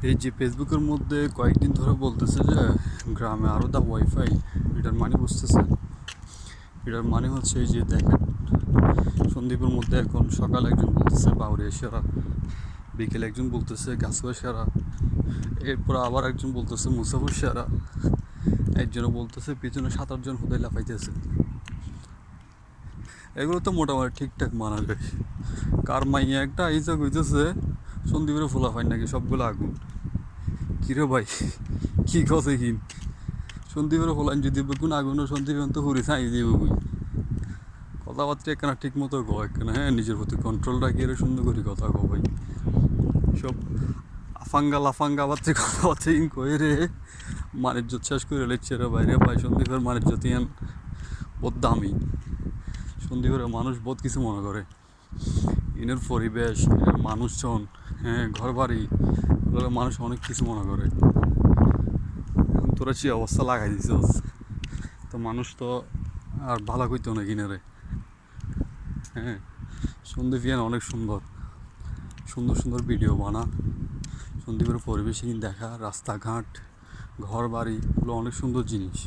এই যে ফেসবুকের মধ্যে কয়েকদিন ধরে বলতেছে যে গ্রামে আরও দা ওয়াইফাই। এটার মানে বুঝতেছে? এটার মানে হচ্ছে এই যে দেখেন, সন্দীপের মধ্যে এখন সকালে একজন বলতেছে বাউরিয়া সেরা, বিকেলে একজন বলতেছে গাছুয়া সেরা, এরপর আবার একজন বলতেছে মুসাফর সেরা, একজনও বলতেছে পিছনে 7-8 জন হুদাই লাফাইতেছে। এগুলো তো মোটামুটি ঠিকঠাক মানা যায়। কার মাইয়া একটা আইসা কইতেছে সন্দীপের ফোলা হয় নাকি সবগুলো আগুন। কিরে ভাই, কি কথা কি? সন্দীপের ফোলান যদি বেগুন আগুনও সন্দীপ তো হুরি ছাই দিব বুই। কথাবার্তা একখানা ঠিক মতো গো একখানা, হ্যাঁ, নিজের প্রতি কন্ট্রোল রাখি এর সুন্দর করে কথা কো ভাই। সব আফাঙ্গা লাফাঙ্গা বাচ্চা কথাবার্তা ইন কয়ে রে মানিজ্য শেষ করে লেচ্ছে রে বাইরে ভাই। সন্দীপের মানিজ্য তিয়ান বহুত দামি। সন্দীপের মানুষ বহুত কিছু মনে করে, ইনের পরিবেশ, ইনের মানুষজন, হ্যাঁ, ঘর বাড়ি, এগুলো মানুষ অনেক কিছু মনে করে। এখন তোরা যে অবস্থা লাগাই দিছিস, তো মানুষ তো আর ভালো কইতো না কিনে রে। হ্যাঁ, সন্দীপিয়ান অনেক সুন্দর সুন্দর সুন্দর ভিডিও বানা। সন্দীপের পরিবেশ দেখা, রাস্তাঘাট, ঘর বাড়ি, এগুলো অনেক সুন্দর জিনিস।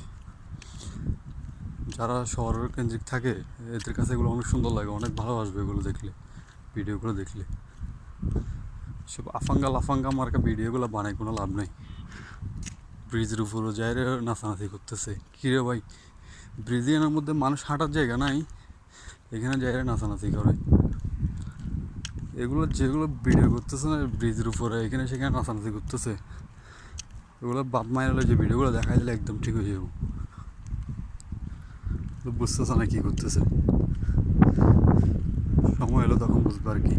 যারা শহর কেন্দ্রিক থাকে এদের কাছে এগুলো অনেক সুন্দর লাগে, অনেক ভালোবাসবে এগুলো দেখলে, ভিডিওগুলো দেখলে। সব আফাঙ্গা লাফাঙ্গা মার্কা ভিডিওগুলো বানায় কোনো লাভ নেই। ব্রিজের উপরও যায় রে নাচানাচি করতেছে। কিরে ভাই, ব্রিজিয়ানের মধ্যে মানুষ হাঁটার জায়গা নাই, এখানে যায় রে নাচানাচি করে। এগুলো যেগুলো ভিডিও করতেছে না ব্রিজের উপরে, এখানে সেখানে নাচানাচি করতেছে, এগুলো বাপ মায়ের হলে যে ভিডিওগুলো দেখা দিলে একদম ঠিক হয়ে যাবো। বুঝতেছে না কী করতেছে, সময় এলো তখন বুঝবে আর কি।